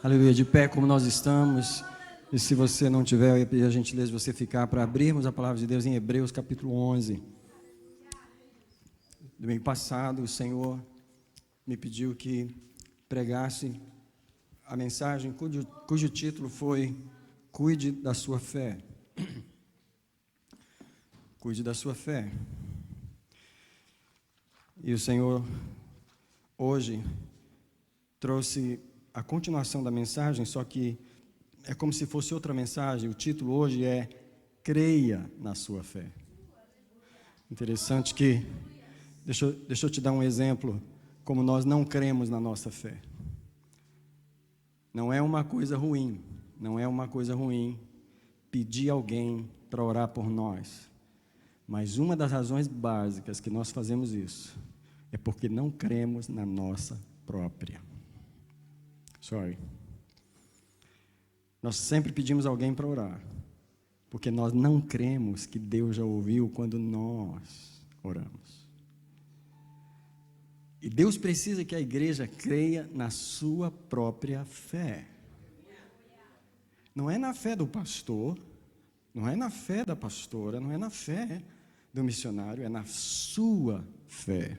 Aleluia, de pé como nós estamos. E se você não tiver, eu ia pedir a gentileza de você ficar para abrirmos a palavra de Deus em Hebreus capítulo 11. Domingo passado, o Senhor me pediu que pregasse a mensagem cujo título foi Cuide da sua fé. Cuide da sua fé. E o Senhor hoje trouxe a continuação da mensagem, só que é como se fosse outra mensagem. O título hoje é Creia na sua fé. Interessante que, deixa eu te dar um exemplo, como nós não cremos na nossa fé. Não é uma coisa ruim, pedir alguém para orar por nós. Mas uma das razões básicas que nós fazemos isso é porque não cremos na nossa própria. Nós sempre pedimos alguém para orar, porque nós não cremos que Deus já ouviu quando nós oramos. E Deus precisa que a igreja creia na sua própria fé. Não é na fé do pastor, não é na fé da pastora, não é na fé do missionário, é na sua fé.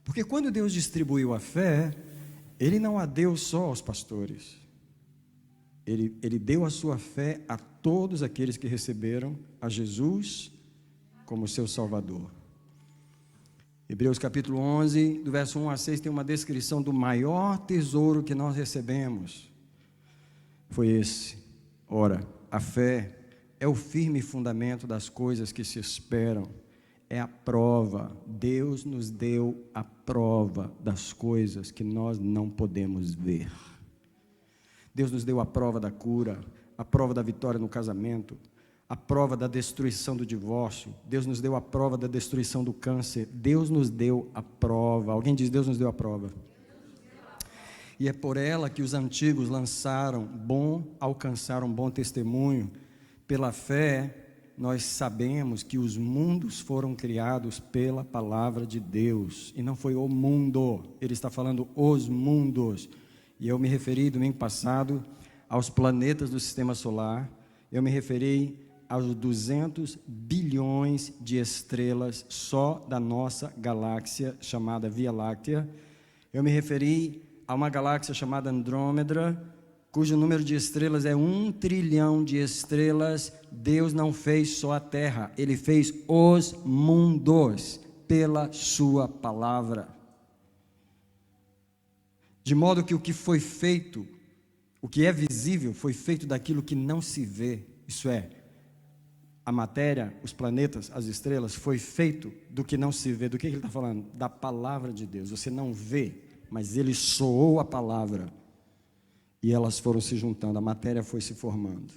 Porque quando Deus distribuiu a fé, Ele não a deu só aos pastores. Ele deu a sua fé a todos aqueles que receberam a Jesus como seu Salvador. Hebreus capítulo 11, do verso 1 a 6, tem uma descrição do maior tesouro que nós recebemos. Foi esse. Ora, a fé é o firme fundamento das coisas que se esperam. É a prova. Deus nos deu a prova das coisas que nós não podemos ver. Deus nos deu a prova da cura, a prova da vitória no casamento, a prova da destruição do divórcio. Deus nos deu a prova da destruição do câncer. Deus nos deu a prova. Alguém diz: Deus nos deu a prova. E é por ela que os antigos alcançaram bom testemunho. Pela fé, nós sabemos que os mundos foram criados pela palavra de Deus. E não foi o mundo, ele está falando os mundos. E eu me referi domingo passado aos planetas do sistema solar. Eu me referi aos 200 bilhões de estrelas só da nossa galáxia chamada Via Láctea. Eu me referi a uma galáxia chamada Andrômeda, cujo número de estrelas é 1 trilhão de estrelas. Deus não fez só a Terra, Ele fez os mundos pela sua palavra. De modo que o que foi feito, o que é visível, foi feito daquilo que não se vê. Isso é, a matéria, os planetas, as estrelas, foi feito do que não se vê. Do que ele está falando? Da palavra de Deus. Você não vê, mas Ele soou a palavra. E elas foram se juntando, a matéria foi se formando.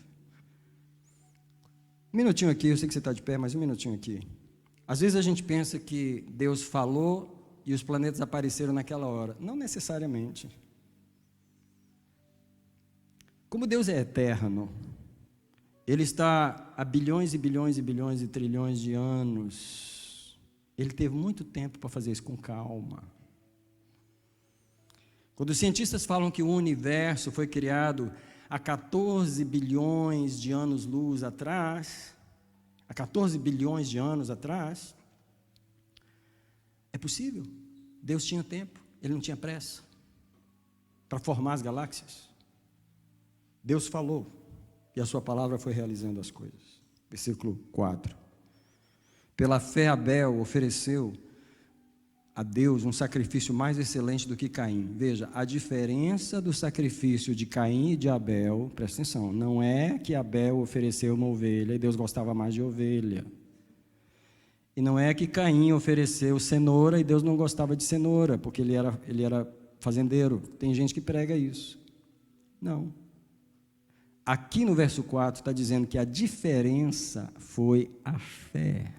Um minutinho aqui, eu sei que você está de pé, mas um minutinho aqui. Às vezes a gente pensa que Deus falou e os planetas apareceram naquela hora. Não necessariamente. Como Deus é eterno, Ele está há bilhões e bilhões e bilhões e trilhões de anos. Ele teve muito tempo para fazer isso com calma. Quando os cientistas falam que o universo foi criado há 14 bilhões de anos-luz atrás, há 14 bilhões de anos atrás, é possível. Deus tinha tempo, Ele não tinha pressa para formar as galáxias. Deus falou e a sua palavra foi realizando as coisas. Versículo 4. Pela fé Abel ofereceu a Deus um sacrifício mais excelente do que Caim. Veja, a diferença do sacrifício de Caim e de Abel, presta atenção, não é que Abel ofereceu uma ovelha e Deus gostava mais de ovelha. E não é que Caim ofereceu cenoura e Deus não gostava de cenoura, porque ele era fazendeiro. Tem gente que prega isso. Não. Aqui no verso 4 está dizendo que a diferença foi a fé.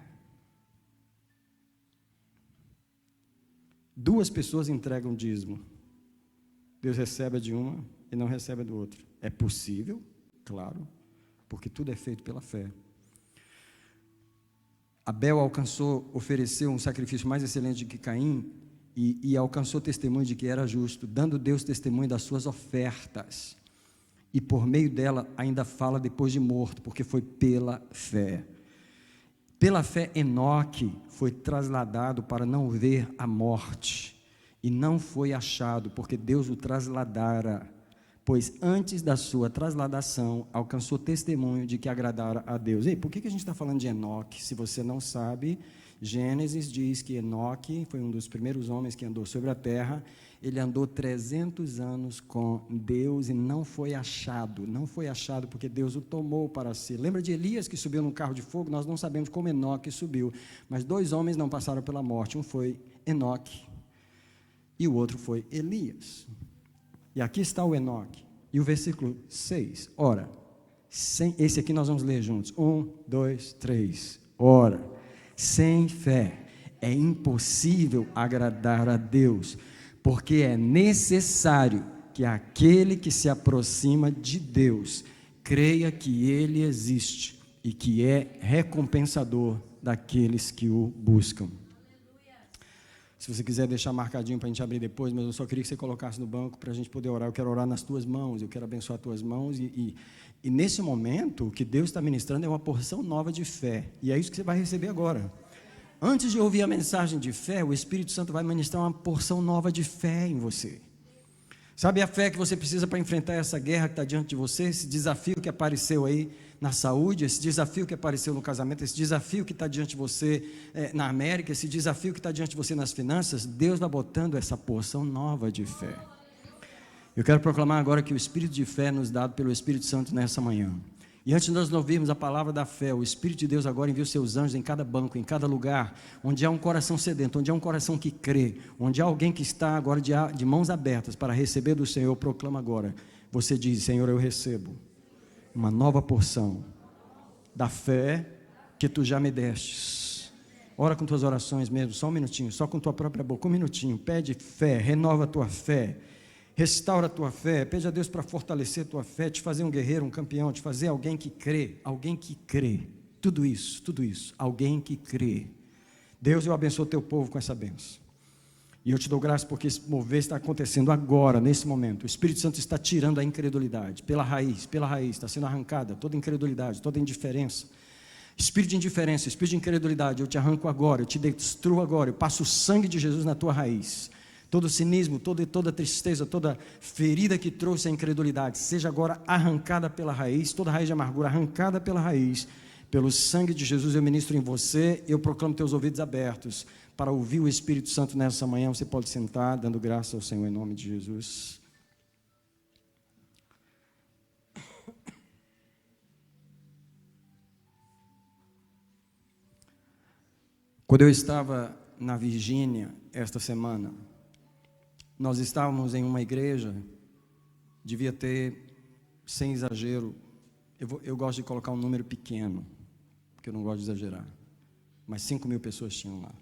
Duas pessoas entregam dízimo. Deus recebe a de uma e não recebe a do outro. É possível? Claro, porque tudo é feito pela fé. Abel ofereceu um sacrifício mais excelente do que Caim, e alcançou testemunho de que era justo, dando Deus testemunho das suas ofertas. E por meio dela ainda fala depois de morto, porque foi pela fé. Pela fé, Enoque foi trasladado para não ver a morte, e não foi achado, porque Deus o trasladara, pois antes da sua trasladação, alcançou testemunho de que agradara a Deus. Ei, por que a gente está falando de Enoque? Se você não sabe, Gênesis diz que Enoque foi um dos primeiros homens que andou sobre a terra. Ele andou 300 anos com Deus e não foi achado porque Deus o tomou para si. Lembra de Elias que subiu num carro de fogo? Nós não sabemos como Enoque subiu, mas 2 homens não passaram pela morte, um foi Enoque e o outro foi Elias. E aqui está o Enoque, e o versículo 6, ora, esse aqui nós vamos ler juntos, 1, 2, 3, ora, sem fé é impossível agradar a Deus, porque é necessário que aquele que se aproxima de Deus creia que Ele existe e que é recompensador daqueles que o buscam. Se você quiser deixar marcadinho para a gente abrir depois, mas eu só queria que você colocasse no banco para a gente poder orar. Eu quero orar nas tuas mãos, eu quero abençoar as tuas mãos. E nesse momento, o que Deus está ministrando é uma porção nova de fé. E é isso que você vai receber agora. Antes de ouvir a mensagem de fé, o Espírito Santo vai ministrar uma porção nova de fé em você. Sabe a fé que você precisa para enfrentar essa guerra que está diante de você, esse desafio que apareceu aí na saúde, esse desafio que apareceu no casamento, esse desafio que está diante de você na América, esse desafio que está diante de você nas finanças? Deus está botando essa porção nova de fé. Eu quero proclamar agora que o Espírito de fé nos dado pelo Espírito Santo nessa manhã. E antes de nós ouvirmos a palavra da fé, o Espírito de Deus agora envia os seus anjos em cada banco, em cada lugar, onde há um coração sedento, onde há um coração que crê, onde há alguém que está agora de mãos abertas para receber do Senhor. Eu proclamo agora, você diz: Senhor, eu recebo uma nova porção da fé que tu já me destes. Ora com tuas orações mesmo, só um minutinho, só com tua própria boca, um minutinho, pede fé, renova a tua fé. Restaura a tua fé, pede a Deus para fortalecer a tua fé, te fazer um guerreiro, um campeão, te fazer alguém que crê, tudo isso, alguém que crê. Deus, eu abençoo o teu povo com essa bênção, e eu te dou graça porque esse mover está acontecendo agora, nesse momento. O Espírito Santo está tirando a incredulidade, pela raiz, está sendo arrancada toda incredulidade, toda indiferença, espírito de indiferença, espírito de incredulidade, eu te arranco agora, eu te destruo agora, eu passo o sangue de Jesus na tua raiz. Todo cinismo, toda tristeza, toda ferida que trouxe a incredulidade, seja agora arrancada pela raiz, toda raiz de amargura arrancada pela raiz, pelo sangue de Jesus eu ministro em você. Eu proclamo teus ouvidos abertos para ouvir o Espírito Santo nessa manhã. Você pode sentar, dando graça ao Senhor em nome de Jesus. Quando eu estava na Virgínia esta semana, nós estávamos em uma igreja, devia ter, sem exagero, eu gosto de colocar um número pequeno, porque eu não gosto de exagerar, mas 5.000 pessoas tinham lá.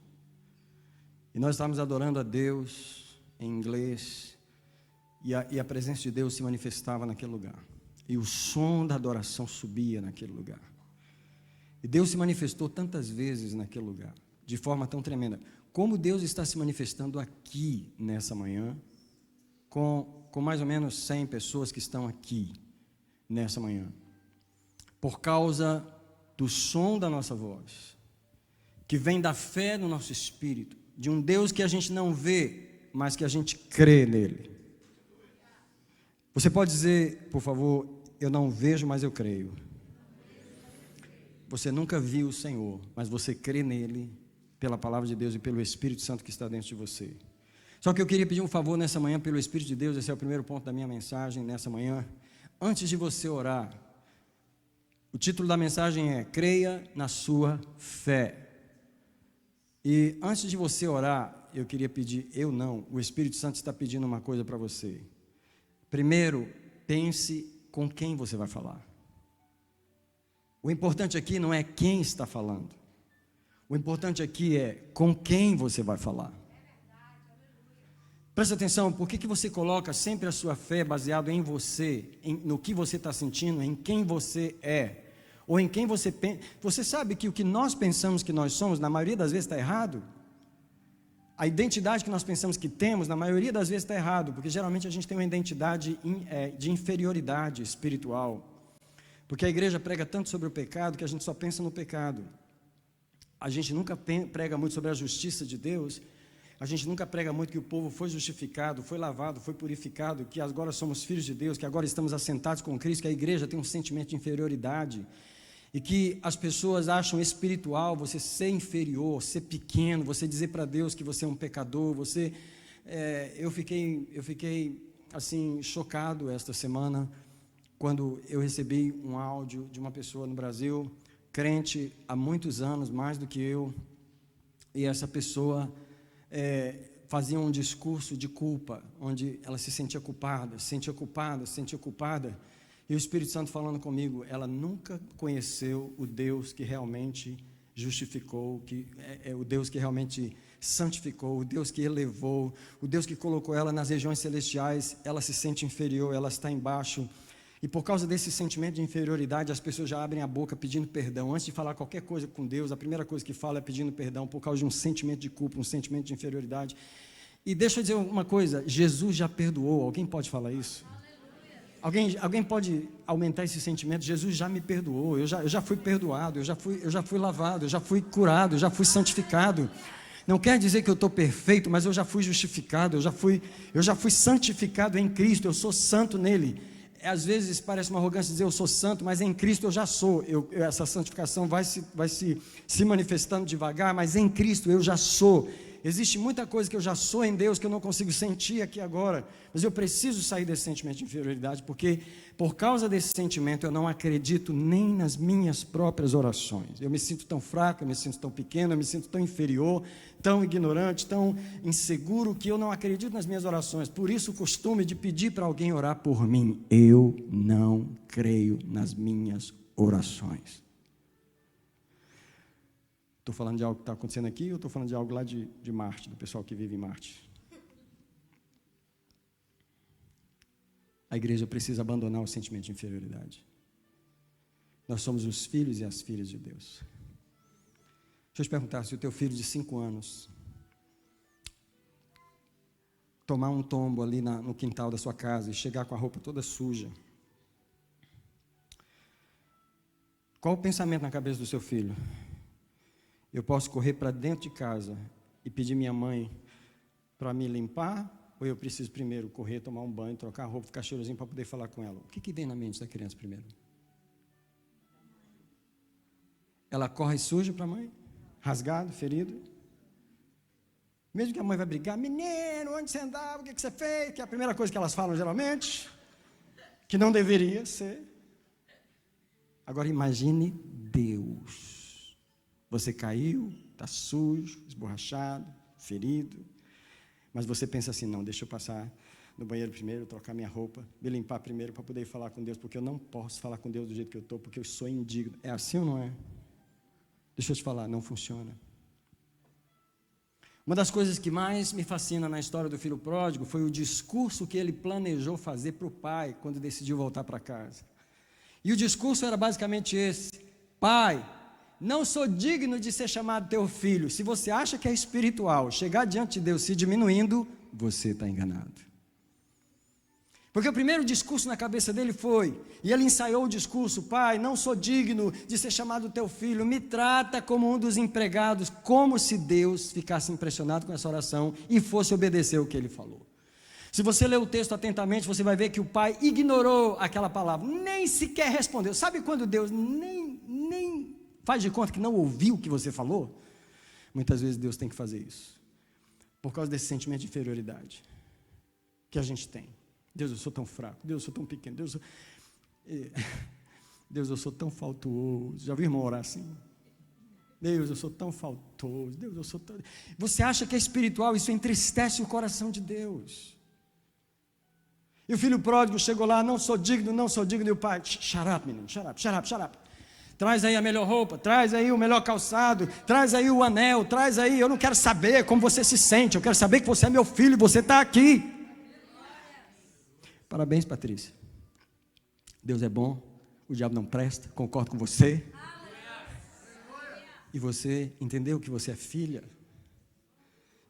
E nós estávamos adorando a Deus em inglês, e a presença de Deus se manifestava naquele lugar, e o som da adoração subia naquele lugar. E Deus se manifestou tantas vezes naquele lugar, de forma tão tremenda. Como Deus está se manifestando aqui nessa manhã, com mais ou menos 100 pessoas que estão aqui nessa manhã, por causa do som da nossa voz, que vem da fé no nosso espírito, de um Deus que a gente não vê, mas que a gente crê nele. Você pode dizer, por favor: eu não vejo, mas eu creio. Você nunca viu o Senhor, mas você crê nele, pela palavra de Deus e pelo Espírito Santo que está dentro de você. Só que eu queria pedir um favor nessa manhã pelo Espírito de Deus. Esse é o primeiro ponto da minha mensagem nessa manhã. Antes de você orar, o título da mensagem é: creia na sua fé. E antes de você orar, eu queria pedir, o Espírito Santo está pedindo uma coisa para você. Primeiro, pense com quem você vai falar. O importante aqui não é quem está falando. O importante aqui é com quem você vai falar. Presta atenção, por que você coloca sempre a sua fé baseado em você, no que você está sentindo, em quem você é, ou em quem você pensa? Você sabe que o que nós pensamos que nós somos, na maioria das vezes está errado? A identidade que nós pensamos que temos, na maioria das vezes está errado, porque geralmente a gente tem uma identidade de inferioridade espiritual. Porque a igreja prega tanto sobre o pecado que a gente só pensa no pecado. A gente nunca prega muito sobre a justiça de Deus. A gente nunca prega muito que o povo foi justificado, foi lavado, foi purificado, que agora somos filhos de Deus, que agora estamos assentados com Cristo, que a igreja tem um sentimento de inferioridade. E que as pessoas acham espiritual você ser inferior, ser pequeno, você dizer para Deus que você é um pecador. Eu fiquei assim chocado esta semana quando eu recebi um áudio de uma pessoa no Brasil, crente há muitos anos, mais do que eu, e essa pessoa fazia um discurso de culpa, onde ela se sentia culpada, e o Espírito Santo falando comigo, ela nunca conheceu o Deus que realmente justificou, que é o Deus que realmente santificou, o Deus que elevou, o Deus que colocou ela nas regiões celestiais. Ela se sente inferior, ela está embaixo, e por causa desse sentimento de inferioridade, as pessoas já abrem a boca pedindo perdão. Antes de falar qualquer coisa com Deus, a primeira coisa que fala é pedindo perdão, por causa de um sentimento de culpa, um sentimento de inferioridade. E deixa eu dizer uma coisa, Jesus já perdoou. Alguém pode falar isso? Alguém pode aumentar esse sentimento? Jesus já me perdoou, eu já fui perdoado, eu já fui lavado, eu já fui curado, eu já fui santificado. Não quer dizer que eu estou perfeito, mas eu já fui justificado, eu já fui santificado em Cristo, eu sou santo nele. Às vezes parece uma arrogância dizer eu sou santo, mas em Cristo eu já sou. Essa santificação vai se manifestando devagar, mas em Cristo eu já sou. Existe muita coisa que eu já sou em Deus que eu não consigo sentir aqui agora, mas eu preciso sair desse sentimento de inferioridade, porque por causa desse sentimento eu não acredito nem nas minhas próprias orações. Eu me sinto tão fraco, eu me sinto tão pequeno, eu me sinto tão inferior, tão ignorante, tão inseguro, que eu não acredito nas minhas orações. Por isso o costume de pedir para alguém orar por mim. Eu não creio nas minhas orações. Estou falando de algo que está acontecendo aqui ou estou falando de algo lá de Marte, do pessoal que vive em Marte? A igreja precisa abandonar o sentimento de inferioridade. Nós somos os filhos e as filhas de Deus. Deixa eu te perguntar, se o teu filho de 5 anos tomar um tombo ali no quintal da sua casa e chegar com a roupa toda suja, qual o pensamento na cabeça do seu filho? Eu posso correr para dentro de casa e pedir minha mãe para me limpar, ou eu preciso primeiro correr, tomar um banho, trocar a roupa, ficar cheirosinho para poder falar com ela? O que vem na mente da criança primeiro? Ela corre suja para a mãe? Rasgado, ferido? Mesmo que a mãe vai brigar, menino, onde você andava, o que você fez? Que é a primeira coisa que elas falam geralmente, que não deveria ser. Agora imagine Deus. Você caiu, está sujo, esborrachado, ferido, mas você pensa assim, não, deixa eu passar no banheiro primeiro, trocar minha roupa, me limpar primeiro para poder falar com Deus, porque eu não posso falar com Deus do jeito que eu estou, porque eu sou indigno. É assim ou não é? Deixa eu te falar, não funciona. Uma das coisas que mais me fascina na história do filho pródigo foi o discurso que ele planejou fazer para o pai, quando decidiu voltar para casa. E o discurso era basicamente esse: pai, não sou digno de ser chamado teu filho. Se você acha que é espiritual, chegar diante de Deus se diminuindo, você está enganado. Porque o primeiro discurso na cabeça dele foi, e ele ensaiou o discurso: pai, não sou digno de ser chamado teu filho, me trata como um dos empregados, como se Deus ficasse impressionado com essa oração e fosse obedecer o que ele falou. Se você ler o texto atentamente, você vai ver que o pai ignorou aquela palavra, nem sequer respondeu. Sabe quando Deus nem faz de conta que não ouviu o que você falou? Muitas vezes Deus tem que fazer isso, por causa desse sentimento de inferioridade que a gente tem. Deus, eu sou tão fraco, Deus, eu sou tão pequeno, Deus, eu sou tão faltuoso. Já ouviu irmão orar assim? Deus, eu sou tão faltoso, Deus, eu sou tão... Você acha que é espiritual, isso entristece o coração de Deus. E o filho pródigo chegou lá, não sou digno, e o pai, shut up, menino, shut up. Traz aí a melhor roupa, traz aí o melhor calçado, traz aí o anel, traz aí, eu não quero saber como você se sente, eu quero saber que você é meu filho e você está aqui. Parabéns, Patrícia. Deus é bom, o diabo não presta, concordo com você. E você entendeu que você é filha?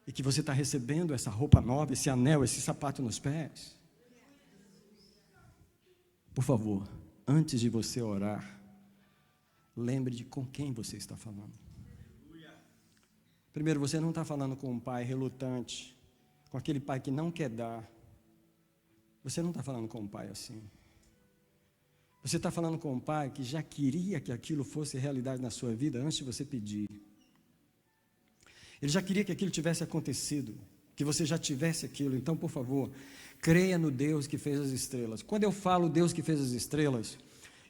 e que você está recebendo essa roupa nova, esse anel, esse sapato nos pés. Por favor, antes de você orar, lembre de com quem você está falando. Primeiro, você não está falando com um pai relutante, com aquele pai que não quer dar. Você não está falando com um pai assim. Você está falando com um pai que já queria que aquilo fosse realidade na sua vida antes de você pedir. Ele já queria que aquilo tivesse acontecido, que você já tivesse aquilo. Então, por favor, creia no Deus que fez as estrelas. Quando eu falo Deus que fez as estrelas,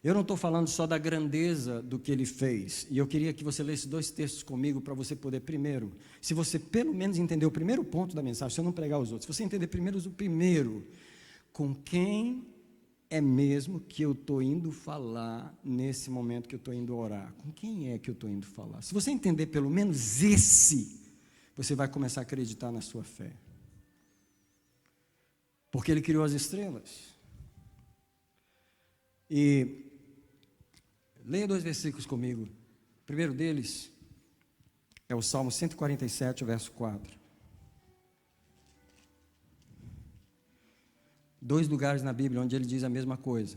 eu não estou falando só da grandeza do que Ele fez. E eu queria que você lesse 2 textos comigo para você poder, primeiro, se você pelo menos entender o primeiro ponto da mensagem, se eu não pregar os outros, se você entender primeiro o primeiro, com quem é mesmo que eu estou indo falar nesse momento que eu estou indo orar? Com quem é que eu estou indo falar? Se você entender pelo menos esse, você vai começar a acreditar na sua fé. Porque Ele criou as estrelas. E leia 2 versículos comigo. O primeiro deles é o Salmo 147, verso 4. 2 lugares na Bíblia onde ele diz a mesma coisa.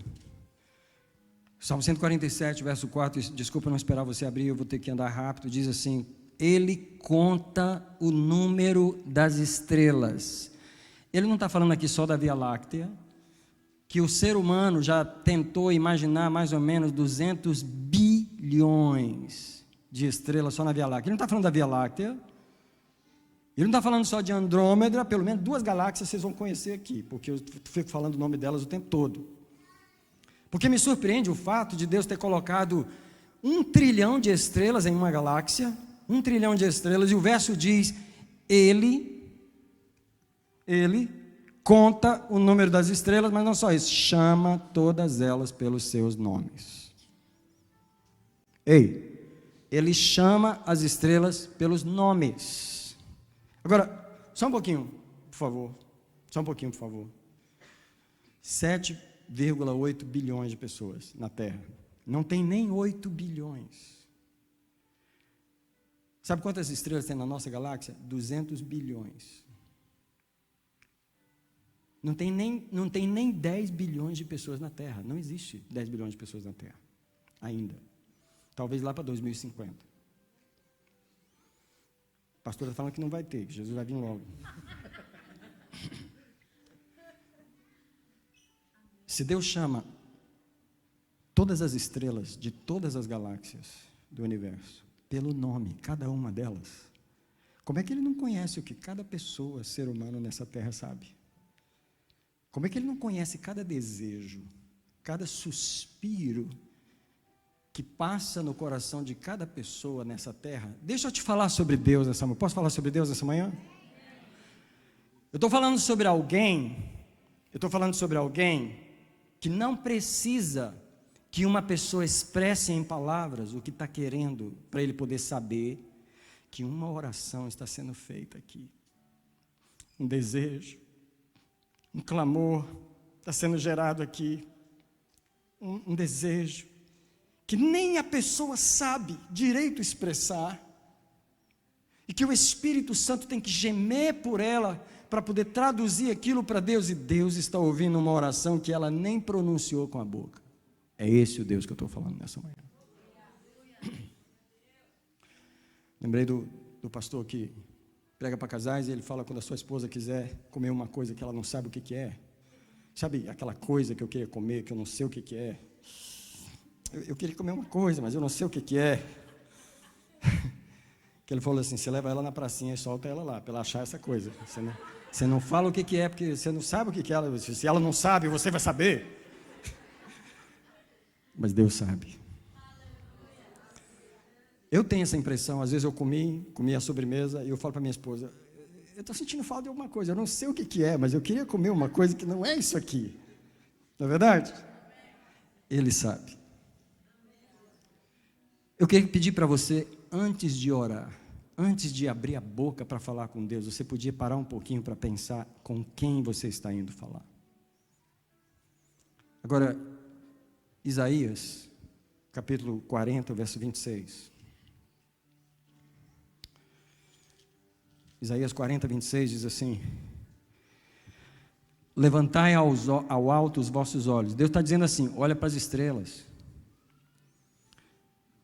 Salmo 147, verso 4, desculpa não esperar você abrir, eu vou ter que andar rápido, diz assim: Ele conta o número das estrelas. Ele não está falando aqui só da Via Láctea, que o ser humano já tentou imaginar mais ou menos 200 bilhões de estrelas só na Via Láctea. Ele não está falando da Via Láctea, ele não está falando só de Andrômeda, pelo menos 2 galáxias vocês vão conhecer aqui, porque eu fico falando o nome delas o tempo todo. Porque me surpreende o fato de Deus ter colocado 1 trilhão de estrelas em uma galáxia, 1 trilhão de estrelas, e o verso diz, Ele conta o número das estrelas, mas não só isso, chama todas elas pelos seus nomes. Ele chama as estrelas pelos nomes. Agora, só um pouquinho, por favor. 7,8 bilhões de pessoas na Terra. Não tem nem 8 bilhões. Sabe quantas estrelas tem na nossa galáxia? 200 bilhões. Não tem nem 10 bilhões de pessoas na Terra. Não existe 10 bilhões de pessoas na Terra. Ainda. Talvez lá para 2050. A pastora está falando que não vai ter, que Jesus vai vir logo. Se Deus chama todas as estrelas de todas as galáxias do universo pelo nome, cada uma delas, como é que Ele não conhece o que cada pessoa, ser humano nessa terra sabe? Como é que Ele não conhece cada desejo, cada suspiro que passa no coração de cada pessoa nessa terra? Deixa eu te falar sobre Deus nessa manhã. Posso falar sobre Deus nessa manhã? Eu estou falando sobre alguém que não precisa que uma pessoa expresse em palavras o que está querendo, para ele poder saber que uma oração está sendo feita aqui. Um desejo, um clamor está sendo gerado aqui. Um desejo que nem a pessoa sabe direito expressar, e que o Espírito Santo tem que gemer por ela, para poder traduzir aquilo para Deus, e Deus está ouvindo uma oração que ela nem pronunciou com a boca. É esse o Deus que eu estou falando nessa manhã. Lembrei do pastor que prega para casais, e ele fala quando a sua esposa quiser comer uma coisa que ela não sabe o que é. Sabe aquela coisa que eu queria comer, que eu não sei o que é? Eu queria comer uma coisa, mas eu não sei o que é. Que ele falou assim, você leva ela na pracinha e solta ela lá, para ela achar essa coisa. Você não fala o que é, porque você não sabe o que é. Se ela não sabe, você vai saber. Mas Deus sabe. Eu tenho essa impressão, às vezes eu comi a sobremesa, e eu falo para minha esposa, eu estou sentindo falta de alguma coisa, eu não sei o que é, mas eu queria comer uma coisa que não é isso aqui. Não é verdade? Ele sabe. Eu queria pedir para você, antes de orar, antes de abrir a boca para falar com Deus, você podia parar um pouquinho para pensar com quem você está indo falar. Agora, Isaías, capítulo 40, verso 26. Isaías 40, 26 diz assim: levantai ao alto os vossos olhos. Deus está dizendo assim: olha para as estrelas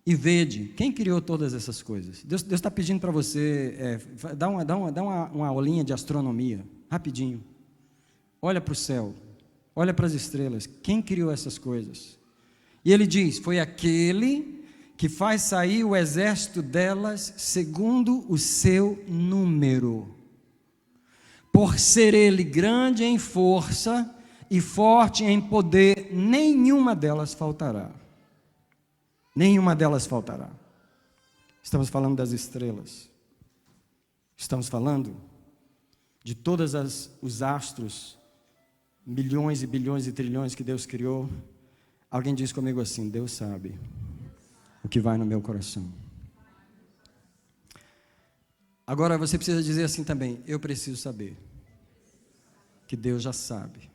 e vede quem criou todas essas coisas. Deus está pedindo para você, dá uma aulinha de astronomia, rapidinho. Olha para o céu, olha para as estrelas, quem criou essas coisas? E ele diz: foi aquele que faz sair o exército delas segundo o seu número. Por ser ele grande em força e forte em poder, nenhuma delas faltará. Nenhuma delas faltará. Estamos falando das estrelas. Estamos falando de todos os astros, milhões e bilhões e trilhões que Deus criou. Alguém diz comigo assim: Deus sabe o que vai no meu coração. Agora você precisa dizer assim também: eu preciso saber que Deus já sabe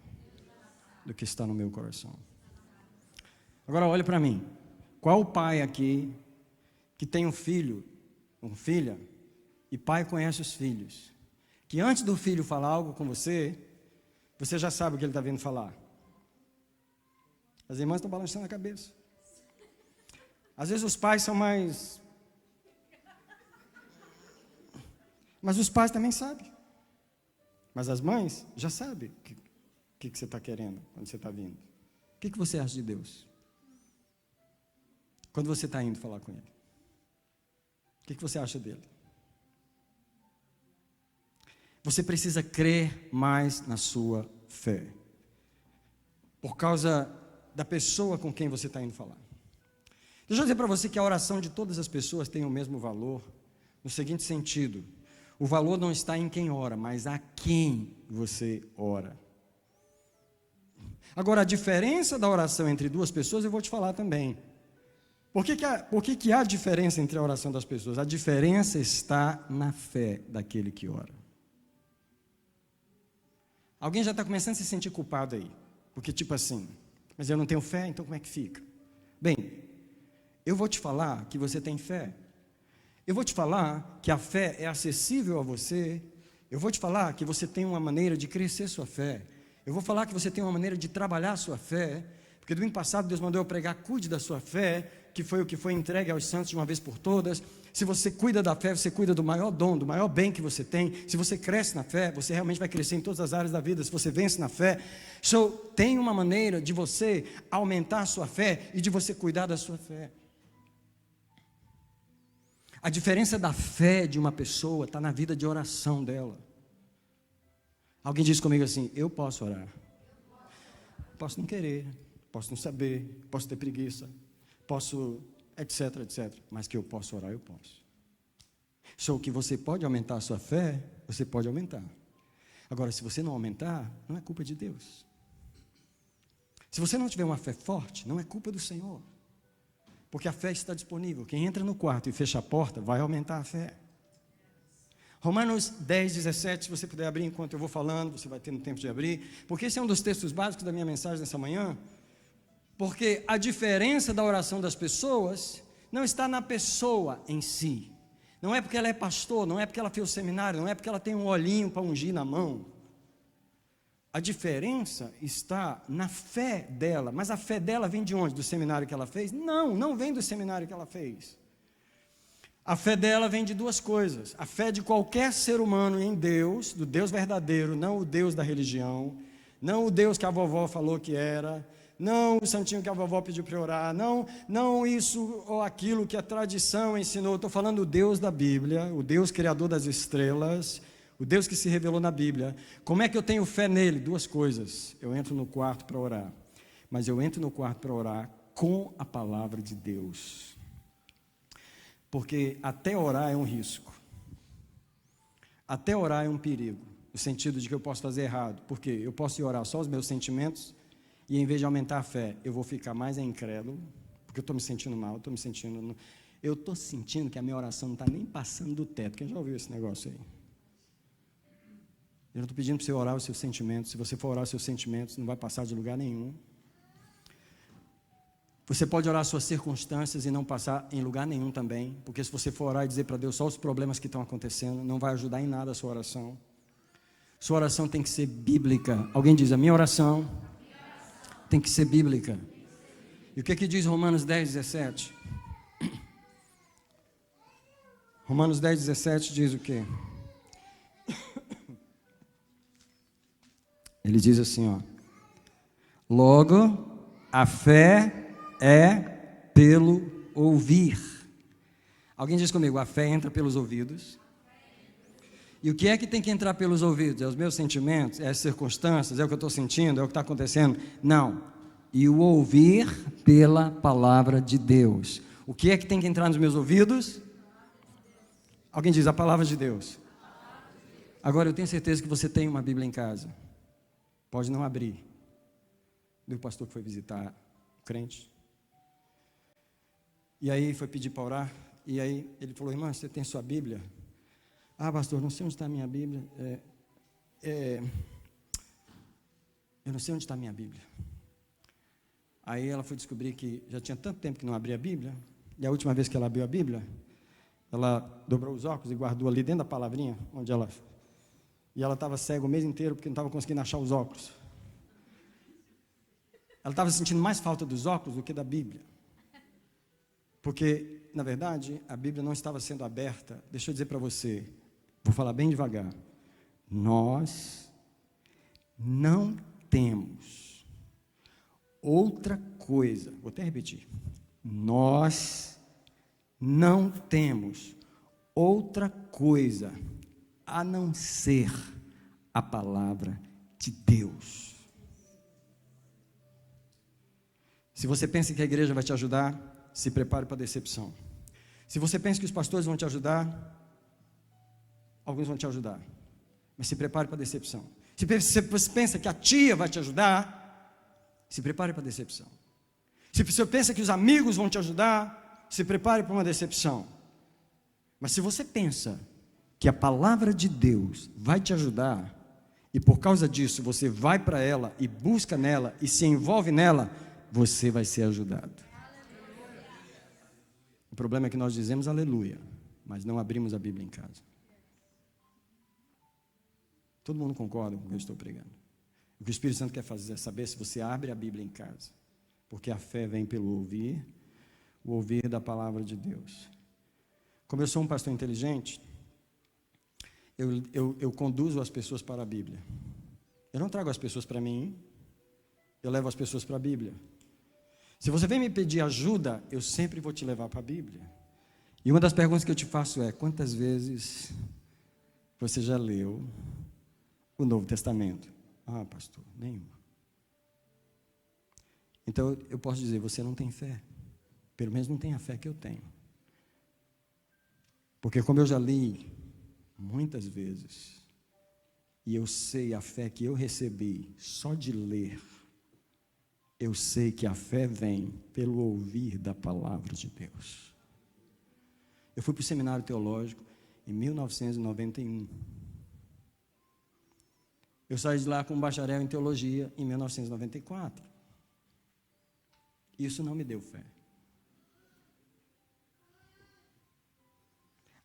do que está no meu coração. Agora olhe para mim. Qual pai aqui que tem um filho, uma filha, e pai conhece os filhos, que antes do filho falar algo com você, você já sabe o que ele está vindo falar? As irmãs estão balançando a cabeça. Às vezes os pais são mais... Mas os pais também sabem. Mas as mães já sabem o que você está querendo quando você está vindo. O que você acha de Deus? Quando você está indo falar com Ele. O que você acha dele? Você precisa crer mais na sua fé. Por causa da pessoa com quem você está indo falar. Deixa eu dizer para você que a oração de todas as pessoas tem o mesmo valor, no seguinte sentido: o valor não está em quem ora, mas a quem você ora. Agora, a diferença da oração entre duas pessoas eu vou te falar também. Por que há diferença entre a oração das pessoas? A diferença está na fé daquele que ora. Alguém já está começando a se sentir culpado aí, porque tipo assim, mas eu não tenho fé, então como é que fica? Bem, eu vou te falar que você tem fé. Eu vou te falar que a fé é acessível a você. Eu vou te falar que você tem uma maneira de crescer sua fé. Eu vou falar que você tem uma maneira de trabalhar sua fé. Porque domingo passado Deus mandou eu pregar: cuide da sua fé, que foi o que foi entregue aos santos de uma vez por todas. Se você cuida da fé, você cuida do maior dom, do maior bem que você tem. Se você cresce na fé, você realmente vai crescer em todas as áreas da vida. Se você vence na fé, tem uma maneira de você aumentar a sua fé e de você cuidar da sua fé. A diferença da fé de uma pessoa está na vida de oração dela. Alguém diz comigo assim: eu posso orar. Posso não querer, posso não saber, posso ter preguiça, posso, etc, etc. Mas que eu posso orar, eu posso. Só que você pode aumentar a sua fé, você pode aumentar. Agora, se você não aumentar, não é culpa de Deus. Se você não tiver uma fé forte, não é culpa do Senhor. Porque a fé está disponível. Quem entra no quarto e fecha a porta, vai aumentar a fé. Romanos 10, 17, se você puder abrir enquanto eu vou falando, você vai tendo tempo de abrir. Porque esse é um dos textos básicos da minha mensagem nessa manhã. Porque a diferença da oração das pessoas não está na pessoa em si. Não é porque ela é pastor, não é porque ela fez o seminário, não é porque ela tem um olhinho para ungir na mão. A diferença está na fé dela. Mas a fé dela vem de onde? Do seminário que ela fez? Não, não vem do seminário que ela fez. A fé dela vem de duas coisas. A fé de qualquer ser humano em Deus, do Deus verdadeiro, não o Deus da religião, não o Deus que a vovó falou que era, não o santinho que a vovó pediu para orar, não isso ou aquilo que a tradição ensinou. Estou falando do Deus da Bíblia, o Deus criador das estrelas, o Deus que se revelou na Bíblia. Como é que eu tenho fé nele? Duas coisas. Eu entro no quarto para orar, mas eu entro no quarto para orar com a palavra de Deus. Porque até orar é um risco. Até orar é um perigo. No sentido de que eu posso fazer errado. Porque eu posso ir orar só os meus sentimentos e em vez de aumentar a fé, eu vou ficar mais incrédulo. Porque eu estou me sentindo mal, eu estou sentindo que a minha oração não está nem passando do teto. Quem já ouviu esse negócio aí? Eu não estou pedindo para você orar os seus sentimentos. Se você for orar os seus sentimentos, não vai passar de lugar nenhum. Você pode orar suas circunstâncias e não passar em lugar nenhum também, porque se você for orar e dizer para Deus só os problemas que estão acontecendo, não vai ajudar em nada a sua oração. Sua oração tem que ser bíblica. Alguém diz, a minha oração tem que ser bíblica. E o que diz Romanos 10, 17? Romanos 10, 17 diz o quê? Ele diz assim, ó. Logo, a fé é pelo ouvir. Alguém diz comigo, a fé entra pelos ouvidos. E o que é que tem que entrar pelos ouvidos? É os meus sentimentos? É as circunstâncias? É o que eu estou sentindo? É o que está acontecendo? Não. E o ouvir pela palavra de Deus. O que é que tem que entrar nos meus ouvidos? Alguém diz, a palavra de Deus. Agora, eu tenho certeza que você tem uma Bíblia em casa. Pode não abrir. Do pastor que foi visitar o crente. E aí foi pedir para orar. E aí ele falou, irmã, você tem sua Bíblia? Ah, pastor, não sei onde está a minha Bíblia. Eu não sei onde está a minha Bíblia. Aí ela foi descobrir que já tinha tanto tempo que não abria a Bíblia. E a última vez que ela abriu a Bíblia, ela dobrou os óculos e guardou ali dentro da palavrinha, onde ela... E ela estava cega o mês inteiro porque não estava conseguindo achar os óculos. Ela estava sentindo mais falta dos óculos do que da Bíblia. Porque, na verdade, a Bíblia não estava sendo aberta. Deixa eu dizer para você, vou falar bem devagar. Nós não temos outra coisa, vou até repetir. Nós não temos outra coisa a não ser a palavra de Deus. Se você pensa que a igreja vai te ajudar, se prepare para a decepção. Se você pensa que os pastores vão te ajudar, alguns vão te ajudar, mas se prepare para a decepção. Se você pensa que a tia vai te ajudar, se prepare para a decepção. Se você pensa que os amigos vão te ajudar, se prepare para uma decepção. Mas se você pensa que a palavra de Deus vai te ajudar, e por causa disso você vai para ela e busca nela e se envolve nela, você vai ser ajudado. O problema é que nós dizemos aleluia, mas não abrimos a Bíblia em casa. Todo mundo concorda com o que eu estou pregando. O que o Espírito Santo quer fazer é saber se você abre a Bíblia em casa, porque a fé vem pelo ouvir, o ouvir da palavra de Deus. Como eu sou um pastor inteligente, eu conduzo as pessoas para a Bíblia. Eu não trago as pessoas para mim, eu levo as pessoas para a Bíblia. Se você vem me pedir ajuda, eu sempre vou te levar para a Bíblia. E uma das perguntas que eu te faço é, quantas vezes você já leu o Novo Testamento? Ah, pastor, nenhuma. Então, eu posso dizer, você não tem fé. Pelo menos não tem a fé que eu tenho. Porque como eu já li muitas vezes, e eu sei a fé que eu recebi só de ler, eu sei que a fé vem pelo ouvir da palavra de Deus. Eu fui para o seminário teológico em 1991. Eu saí de lá com um bacharel em teologia em 1994. Isso não me deu fé.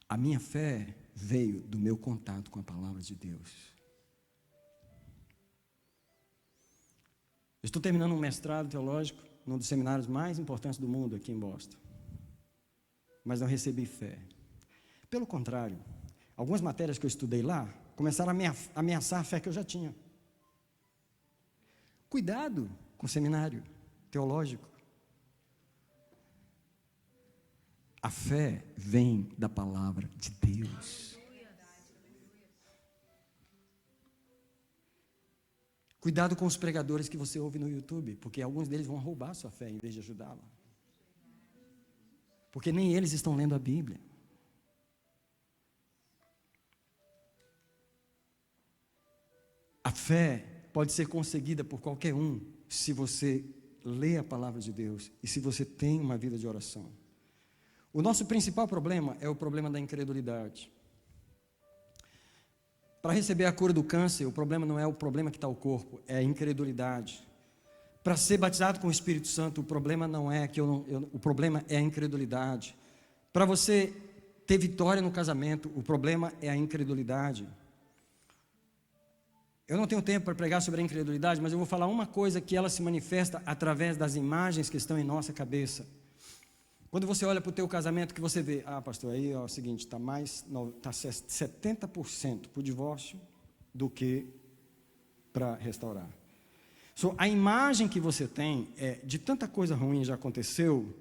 A minha fé veio do meu contato com a palavra de Deus. Eu estou terminando um mestrado teológico num dos seminários mais importantes do mundo aqui em Boston. Mas não recebi fé. Pelo contrário, algumas matérias que eu estudei lá começaram a ameaçar a fé que eu já tinha. Cuidado com o seminário teológico. A fé vem da palavra de Deus. Cuidado com os pregadores que você ouve no YouTube, porque alguns deles vão roubar a sua fé em vez de ajudá-la. Porque nem eles estão lendo a Bíblia. A fé pode ser conseguida por qualquer um, se você lê a palavra de Deus e se você tem uma vida de oração. O nosso principal problema é o problema da incredulidade. Para receber a cura do câncer, o problema não é o problema que está o corpo, é a incredulidade. Para ser batizado com o Espírito Santo, o problema não é que o problema é a incredulidade. Para você ter vitória no casamento, o problema é a incredulidade. Eu não tenho tempo para pregar sobre a incredulidade, mas eu vou falar uma coisa que ela se manifesta através das imagens que estão em nossa cabeça. Quando você olha para o teu casamento, que você vê, pastor, aí é o seguinte, está 70% para o divórcio do que para restaurar. A imagem que você tem de tanta coisa ruim já aconteceu,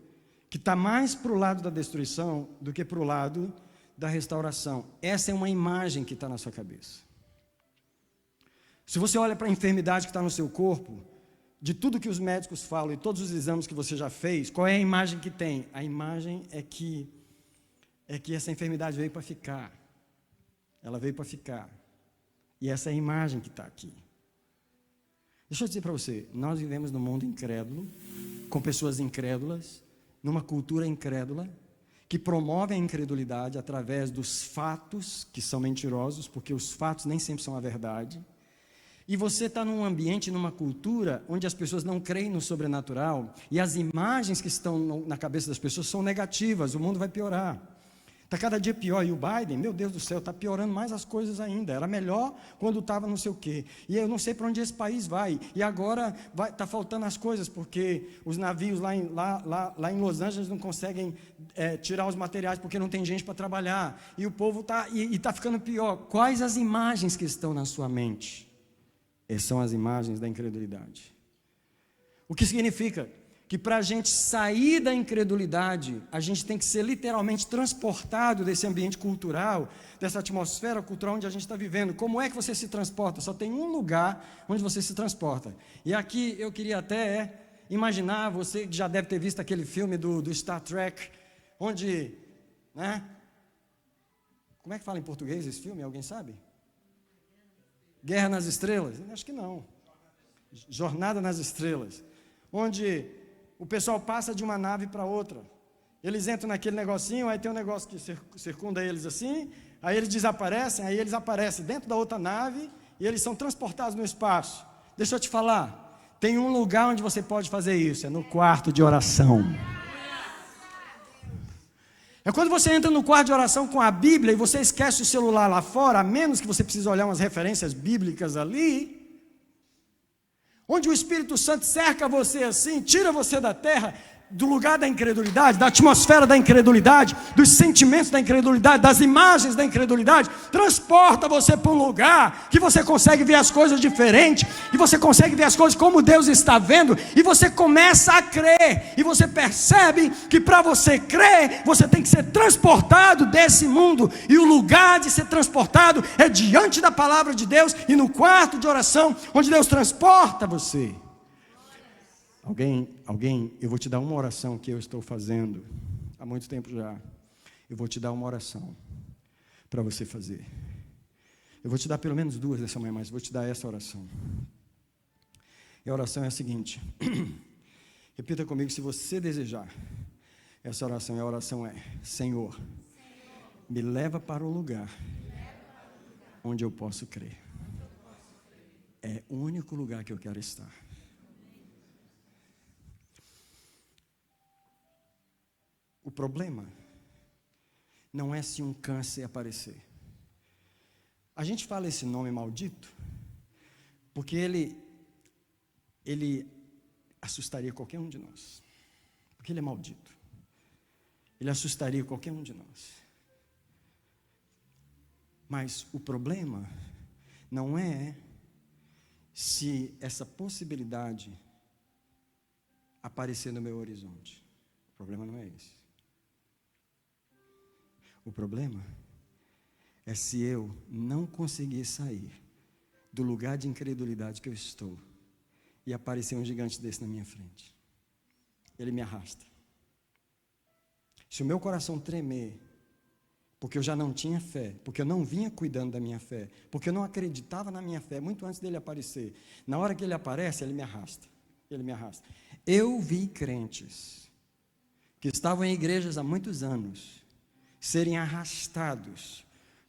que está mais para o lado da destruição do que para o lado da restauração. Essa é uma imagem que está na sua cabeça. Se você olha para a enfermidade que está no seu corpo, de tudo que os médicos falam e todos os exames que você já fez, qual é a imagem que tem? A imagem é que essa enfermidade veio para ficar. Ela veio para ficar. E essa é a imagem que está aqui. Deixa eu dizer para você, nós vivemos num mundo incrédulo, com pessoas incrédulas, numa cultura incrédula, que promove a incredulidade através dos fatos, que são mentirosos, porque os fatos nem sempre são a verdade. E você está num ambiente, numa cultura, onde as pessoas não creem no sobrenatural, e as imagens que estão na cabeça das pessoas são negativas, o mundo vai piorar. Está cada dia pior, e o Biden, meu Deus do céu, está piorando mais as coisas ainda. Era melhor quando estava não sei o quê. E eu não sei para onde esse país vai. E agora está faltando as coisas, porque os navios lá em Los Angeles não conseguem tirar os materiais, porque não tem gente para trabalhar. E o povo está ficando pior. Quais as imagens que estão na sua mente? Essas são as imagens da incredulidade. O que significa? Que para a gente sair da incredulidade, a gente tem que ser literalmente transportado desse ambiente cultural, dessa atmosfera cultural onde a gente está vivendo. Como é que você se transporta? Só tem um lugar onde você se transporta. E aqui eu queria até imaginar, você que já deve ter visto aquele filme do Star Trek, onde, né? Como é que fala em português esse filme? Alguém sabe? Guerra nas Estrelas? Acho que não. Jornada nas Estrelas. Onde o pessoal passa de uma nave para outra. Eles entram naquele negocinho, aí tem um negócio que circunda eles assim, aí eles desaparecem, aí eles aparecem dentro da outra nave e eles são transportados no espaço. Deixa eu te falar, tem um lugar onde você pode fazer isso, é no quarto de oração. É quando você entra no quarto de oração com a Bíblia e você esquece o celular lá fora, a menos que você precise olhar umas referências bíblicas ali, onde o Espírito Santo cerca você assim, tira você da terra, do lugar da incredulidade, da atmosfera da incredulidade, dos sentimentos da incredulidade, das imagens da incredulidade, transporta você para um lugar que você consegue ver as coisas diferentes, e você consegue ver as coisas como Deus está vendo, e você começa a crer, e você percebe que para você crer, você tem que ser transportado desse mundo, e o lugar de ser transportado é diante da palavra de Deus, e no quarto de oração, onde Deus transporta você. Alguém, eu vou te dar uma oração que eu estou fazendo há muito tempo já. Eu vou te dar uma oração para você fazer. Eu vou te dar pelo menos duas dessa manhã, mas vou te dar essa oração. E a oração é a seguinte. Repita comigo se você desejar. Essa oração, a oração é: Senhor, me leva para o lugar onde eu posso crer. É o único lugar que eu quero estar. O problema não é se um câncer aparecer. A gente fala esse nome maldito porque ele assustaria qualquer um de nós. Porque ele é maldito. Ele assustaria qualquer um de nós. Mas o problema não é se essa possibilidade aparecer no meu horizonte. O problema não é esse. O problema é se eu não conseguir sair do lugar de incredulidade que eu estou e aparecer um gigante desse na minha frente. Ele me arrasta. Se o meu coração tremer, porque eu já não tinha fé, porque eu não vinha cuidando da minha fé, porque eu não acreditava na minha fé, muito antes dele aparecer, na hora que ele aparece, ele me arrasta. Ele me arrasta. Eu vi crentes que estavam em igrejas há muitos anos serem arrastados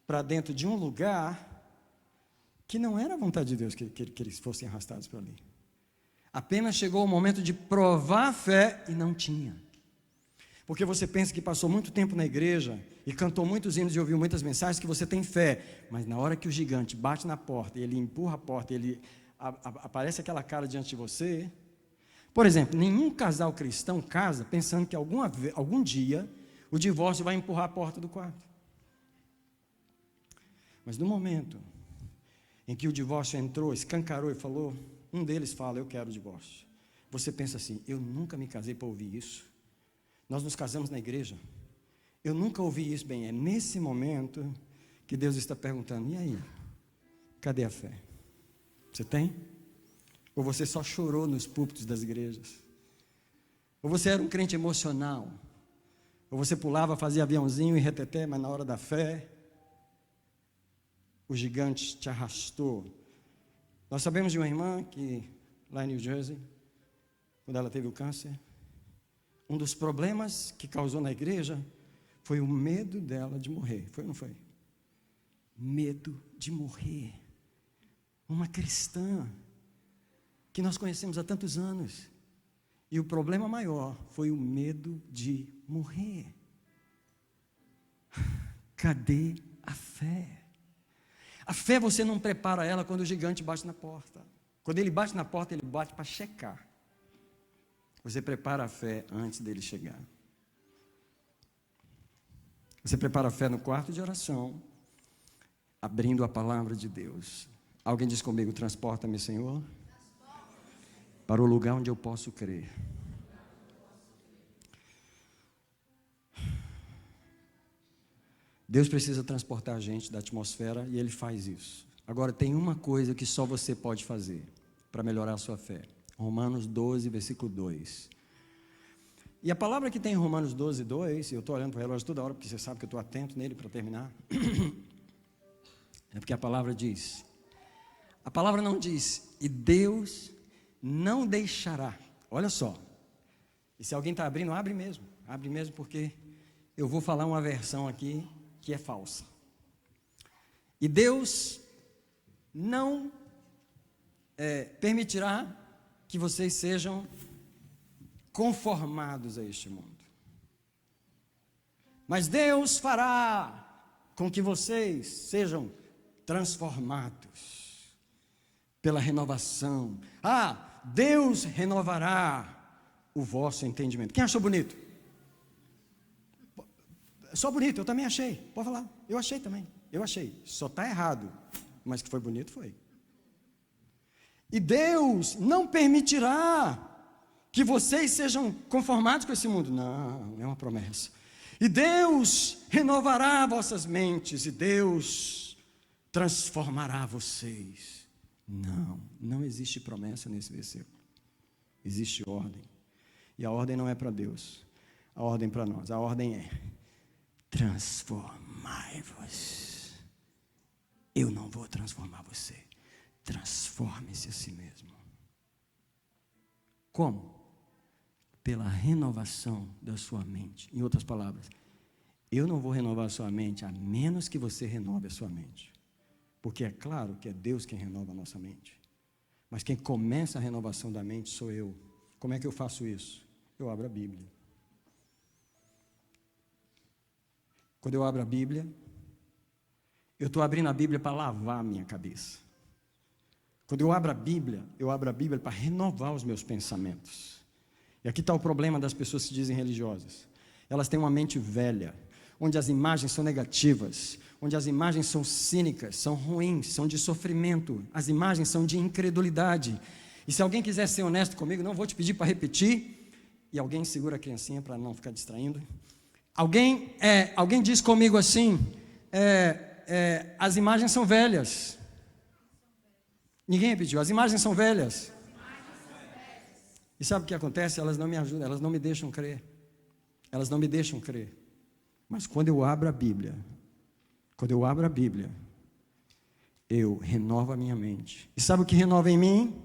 para dentro de um lugar que não era a vontade de Deus que eles fossem arrastados para ali. Apenas chegou o momento de provar a fé e não tinha. Porque você pensa que passou muito tempo na igreja e cantou muitos hinos e ouviu muitas mensagens que você tem fé, mas na hora que o gigante bate na porta e ele empurra a porta e ele aparece aquela cara diante de você. Por exemplo, nenhum casal cristão casa pensando que algum dia o divórcio vai empurrar a porta do quarto. Mas no momento em que o divórcio entrou, escancarou e falou, um deles fala, eu quero o divórcio. Você pensa assim, eu nunca me casei para ouvir isso. Nós nos casamos na igreja. Eu nunca ouvi isso bem. É nesse momento que Deus está perguntando, e aí? Cadê a fé? Você tem? Ou você só chorou nos púlpitos das igrejas? Ou você era um crente emocional? Ou você pulava, fazia aviãozinho e reteté, mas na hora da fé, o gigante te arrastou. Nós sabemos de uma irmã que, lá em New Jersey, quando ela teve o câncer, um dos problemas que causou na igreja foi o medo dela de morrer. Foi ou não foi? Medo de morrer. Uma cristã que nós conhecemos há tantos anos. E o problema maior foi o medo de morrer. Cadê a fé? A fé você não prepara ela quando o gigante bate na porta. Quando ele bate na porta, ele bate para checar. Você prepara a fé antes dele chegar. Você prepara a fé no quarto de oração, abrindo a palavra de Deus. Alguém diz comigo, transporta-me, Senhor, para o lugar onde eu posso crer. Deus precisa transportar a gente da atmosfera e Ele faz isso. Agora tem uma coisa que só você pode fazer para melhorar a sua fé. Romanos 12, versículo 2. E a palavra que tem em Romanos 12, 2, eu estou olhando para o relógio toda hora, porque você sabe que eu estou atento nele para terminar. É porque a palavra diz. A palavra não diz, e Deus não deixará. Olha só. E se alguém está abrindo, abre mesmo porque eu vou falar uma versão aqui que é falsa. E Deus não permitirá que vocês sejam conformados a este mundo. Mas Deus fará com que vocês sejam transformados pela renovação. Deus renovará o vosso entendimento. Quem achou bonito? Só bonito, eu também achei. Pode falar, eu achei também. Eu achei, só está errado. Mas que foi bonito, foi. E Deus não permitirá que vocês sejam conformados com esse mundo. Não, é uma promessa. E Deus renovará vossas mentes. E Deus transformará vocês. Não existe promessa nesse versículo. Existe ordem. E a ordem não é para Deus. A ordem para nós. A ordem é: transformai-vos. Eu não vou transformar você. Transforme-se a si mesmo. Como? Pela renovação da sua mente. Em outras palavras, eu não vou renovar a sua mente a menos que você renove a sua mente. Porque é claro que é Deus quem renova a nossa mente. Mas quem começa a renovação da mente sou eu. Como é que eu faço isso? Eu abro a Bíblia. Quando eu abro a Bíblia, eu estou abrindo a Bíblia para lavar a minha cabeça. Quando eu abro a Bíblia para renovar os meus pensamentos. E aqui está o problema das pessoas que se dizem religiosas. Elas têm uma mente velha, onde as imagens são negativas, onde as imagens são cínicas, são ruins, são de sofrimento, as imagens são de incredulidade. E se alguém quiser ser honesto comigo, não vou te pedir para repetir, e alguém segura a criancinha para não ficar distraindo. Alguém diz comigo assim, as imagens são velhas. Ninguém repetiu, as imagens são velhas. E sabe o que acontece? Elas não me ajudam, elas não me deixam crer. Elas não me deixam crer. Mas quando eu abro a Bíblia, eu renovo a minha mente. E sabe o que renova em mim?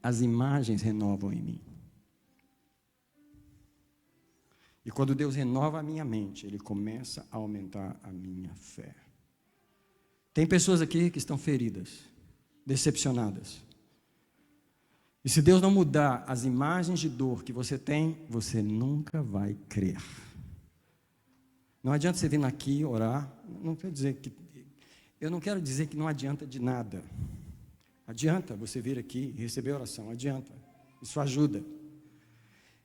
As imagens renovam em mim. E quando Deus renova a minha mente, Ele começa a aumentar a minha fé. Tem pessoas aqui que estão feridas, decepcionadas. E se Deus não mudar as imagens de dor que você tem, você nunca vai crer. Não adianta você vir aqui orar. Eu não quero dizer que não adianta de nada. Adianta você vir aqui e receber oração, adianta. Isso ajuda.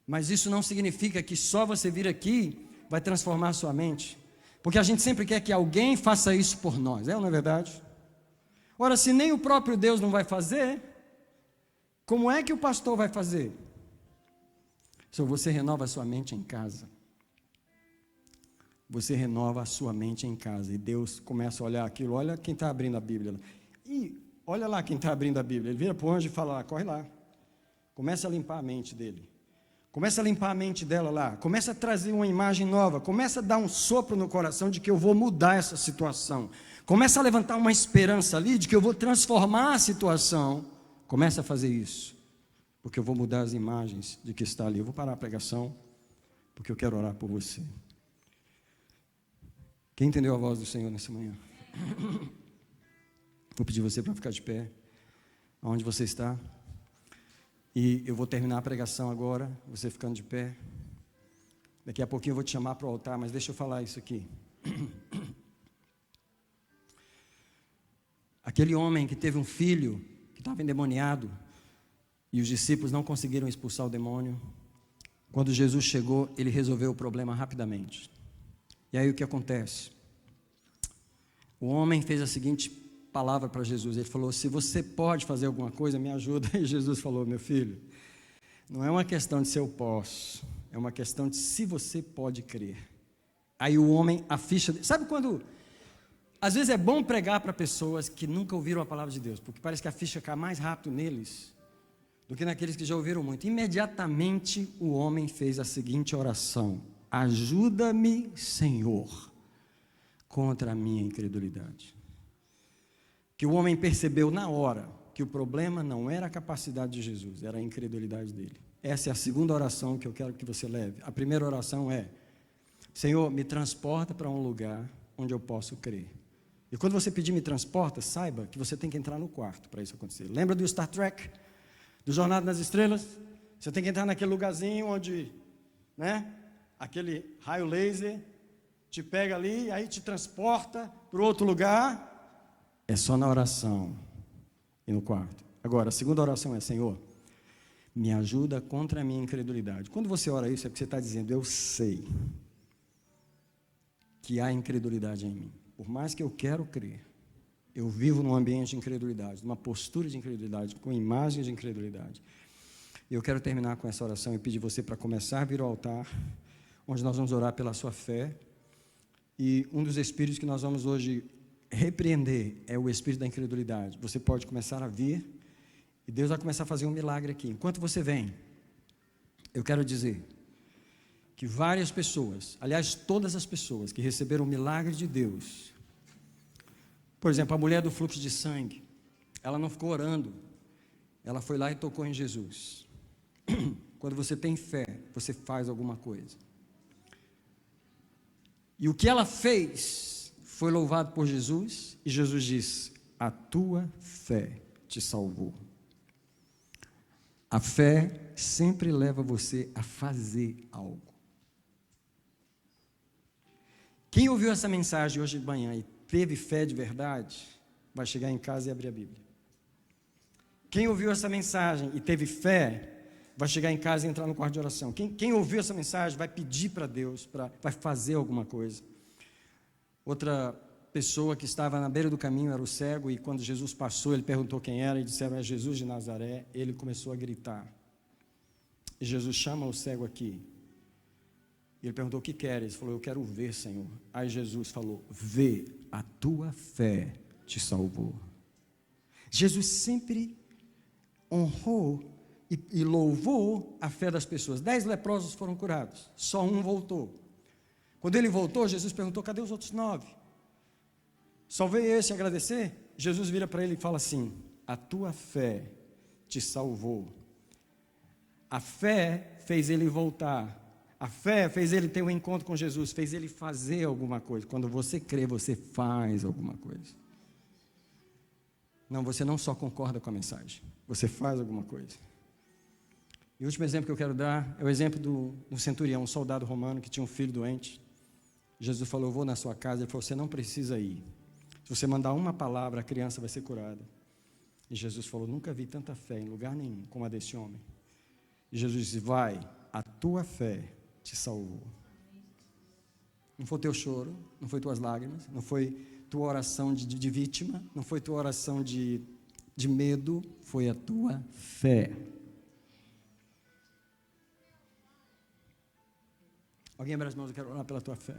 Mas isso não significa que só você vir aqui vai transformar a sua mente. Porque a gente sempre quer que alguém faça isso por nós, não é verdade? Ora, se nem o próprio Deus não vai fazer, como é que o pastor vai fazer? Se você renova a sua mente em casa. Você renova a sua mente em casa. E Deus começa a olhar aquilo. Olha quem está abrindo a Bíblia. E olha lá quem está abrindo a Bíblia. Ele vira para o anjo e fala, corre lá. Começa a limpar a mente dele. Começa a limpar a mente dela lá. Começa a trazer uma imagem nova. Começa a dar um sopro no coração de que eu vou mudar essa situação. Começa a levantar uma esperança ali de que eu vou transformar a situação. Começa a fazer isso. Porque eu vou mudar as imagens de que está ali. Eu vou parar a pregação, porque eu quero orar por você. Quem entendeu a voz do Senhor nessa manhã? Vou pedir você para ficar de pé, aonde você está. E eu vou terminar a pregação agora, você ficando de pé. Daqui a pouquinho eu vou te chamar para o altar, mas deixa eu falar isso aqui. Aquele homem que teve um filho que estava endemoniado e os discípulos não conseguiram expulsar o demônio. Quando Jesus chegou, ele resolveu o problema rapidamente. E aí o que acontece? O homem fez a seguinte palavra para Jesus. Ele falou, se você pode fazer alguma coisa, me ajuda. E Jesus falou, meu filho, não é uma questão de se eu posso, é uma questão de se você pode crer. Aí o homem, a ficha... Sabe quando... Às vezes é bom pregar para pessoas que nunca ouviram a palavra de Deus, porque parece que a ficha cai mais rápido neles do que naqueles que já ouviram muito. Imediatamente o homem fez a seguinte oração: ajuda-me, Senhor, contra a minha incredulidade. Que o homem percebeu na hora que o problema não era a capacidade de Jesus, era a incredulidade dele. Essa é a segunda oração que eu quero que você leve. A primeira oração é: Senhor, me transporta para um lugar onde eu posso crer. E quando você pedir me transporta, saiba que você tem que entrar no quarto para isso acontecer. Lembra do Star Trek? Do Jornada nas Estrelas? Você tem que entrar naquele lugarzinho onde, né, aquele raio laser te pega ali, aí te transporta para outro lugar. É só na oração e no quarto. Agora, a segunda oração é: Senhor, me ajuda contra a minha incredulidade. Quando você ora isso, é porque você está dizendo: eu sei que há incredulidade em mim. Por mais que eu quero crer, eu vivo num ambiente de incredulidade, numa postura de incredulidade, com imagens de incredulidade. E eu quero terminar com essa oração e pedir você para começar a vir ao altar, onde nós vamos orar pela sua fé. E um dos espíritos que nós vamos hoje repreender é o espírito da incredulidade. Você pode começar a vir, e Deus vai começar a fazer um milagre aqui. Enquanto você vem, eu quero dizer que várias pessoas, aliás, todas as pessoas que receberam o milagre de Deus, por exemplo, a mulher do fluxo de sangue, ela não ficou orando, ela foi lá e tocou em Jesus. Quando você tem fé, você faz alguma coisa. E o que ela fez foi louvado por Jesus, e Jesus disse: a tua fé te salvou. A fé sempre leva você a fazer algo. Quem ouviu essa mensagem hoje de manhã e teve fé de verdade, vai chegar em casa e abrir a Bíblia. Quem ouviu essa mensagem e teve fé, vai chegar em casa e entrar no quarto de oração. Quem ouviu essa mensagem vai pedir para Deus, vai fazer alguma coisa. Outra pessoa que estava na beira do caminho era o cego, e quando Jesus passou, ele perguntou quem era, e disseram: é Jesus de Nazaré. Ele começou a gritar. E Jesus chama o cego aqui. Ele perguntou: o que queres? Ele falou: eu quero ver, Senhor. Aí Jesus falou: vê, a tua fé te salvou. Jesus sempre honrou e louvou a fé das pessoas. 10 leprosos foram curados, só um voltou. Quando ele voltou, Jesus perguntou: cadê os outros 9? Só veio esse agradecer? Jesus vira para ele e fala assim: a tua fé te salvou. A fé fez ele voltar. A fé fez ele ter um encontro com Jesus, fez ele fazer alguma coisa. Quando você crê, você faz alguma coisa. Não, você não só concorda com a mensagem, você faz alguma coisa. E o último exemplo que eu quero dar é o exemplo do centurião, um soldado romano que tinha um filho doente. Jesus falou: eu vou na sua casa. Ele falou: você não precisa ir. Se você mandar uma palavra, a criança vai ser curada. E Jesus falou: nunca vi tanta fé em lugar nenhum como a desse homem. E Jesus disse: vai, a tua fé te salvou. Não foi teu choro, não foi tuas lágrimas, não foi tua oração de vítima, não foi tua oração de medo, foi a tua fé. Alguém abre as mãos, eu quero orar pela tua fé.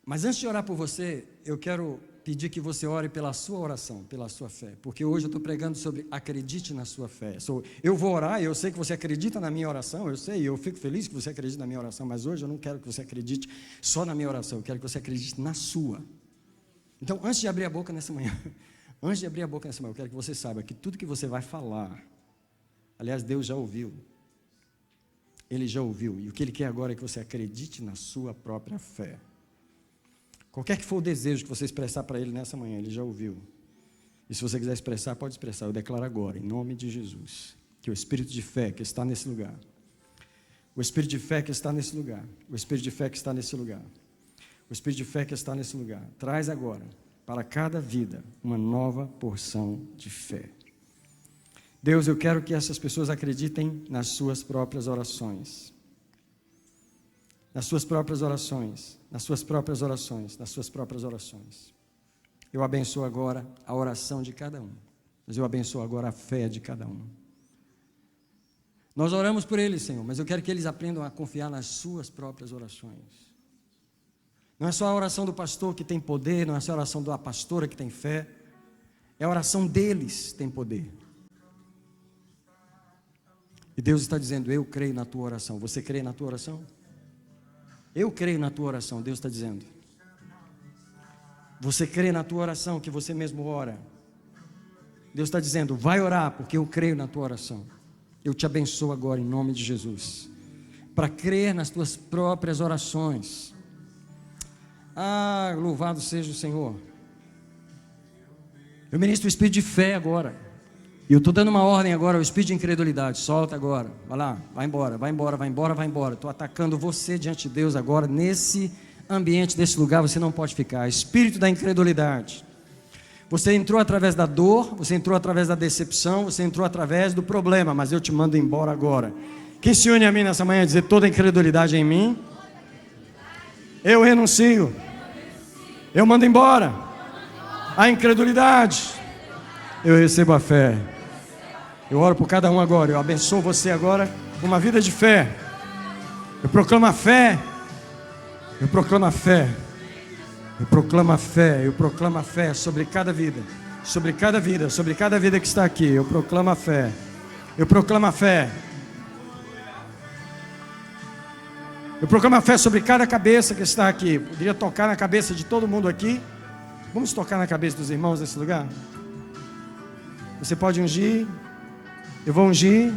Mas antes de orar por você, eu quero pedir que você ore pela sua oração, pela sua fé. Porque hoje eu estou pregando sobre acredite na sua fé. Eu vou orar, eu sei que você acredita na minha oração, eu sei, eu fico feliz que você acredite na minha oração, mas hoje eu não quero que você acredite só na minha oração, eu quero que você acredite na sua. Então, antes de abrir a boca nessa manhã, eu quero que você saiba que tudo que você vai falar, aliás, Deus já ouviu. Ele já ouviu. E o que Ele quer agora é que você acredite na sua própria fé. Qualquer que for o desejo que você expressar para Ele nessa manhã, Ele já ouviu. E se você quiser expressar, pode expressar. Eu declaro agora, em nome de Jesus, que o Espírito de fé que está nesse lugar, o Espírito de fé que está nesse lugar, o Espírito de fé que está nesse lugar, o Espírito de fé que está nesse lugar, traz agora, para cada vida, uma nova porção de fé. Deus, eu quero que essas pessoas acreditem nas suas próprias orações. Nas suas próprias orações, nas suas próprias orações, nas suas próprias orações. Eu abençoo agora a oração de cada um, mas eu abençoo agora a fé de cada um. Nós oramos por eles, Senhor, mas eu quero que eles aprendam a confiar nas suas próprias orações. Não é só a oração do pastor que tem poder, não é só a oração da pastora que tem fé, é a oração deles que tem poder. E Deus está dizendo: eu creio na tua oração. Você crê na tua oração? Eu creio na tua oração, Deus está dizendo. Você crê na tua oração que você mesmo ora? Deus está dizendo: vai orar, porque eu creio na tua oração. Eu te abençoo agora em nome de Jesus, para crer nas tuas próprias orações. Ah, louvado seja o Senhor. Eu ministro o espírito de fé agora. E eu estou dando uma ordem agora ao espírito de incredulidade. Solta agora, vai lá, vai embora, vai embora, vai embora, vai embora. Estou atacando você diante de Deus agora. Nesse ambiente, desse lugar, você não pode ficar. Espírito da incredulidade. Você entrou através da dor, você entrou através da decepção, você entrou através do problema, mas eu te mando embora agora. Quem se une a mim nessa manhã e dizer: toda incredulidade em mim, eu renuncio. Eu mando embora a incredulidade. Eu recebo a fé. Eu oro por cada um agora. Eu abençoo você agora com uma vida de fé. Eu proclamo a fé. Eu proclamo a fé. Eu proclamo a fé. Eu proclamo a fé sobre cada vida. Sobre cada vida. Sobre cada vida que está aqui. Eu proclamo a fé. Eu proclamo a fé. Eu proclamo a fé sobre cada cabeça que está aqui. Poderia tocar na cabeça de todo mundo aqui. Vamos tocar na cabeça dos irmãos nesse lugar? Você pode ungir. Eu vou ungir.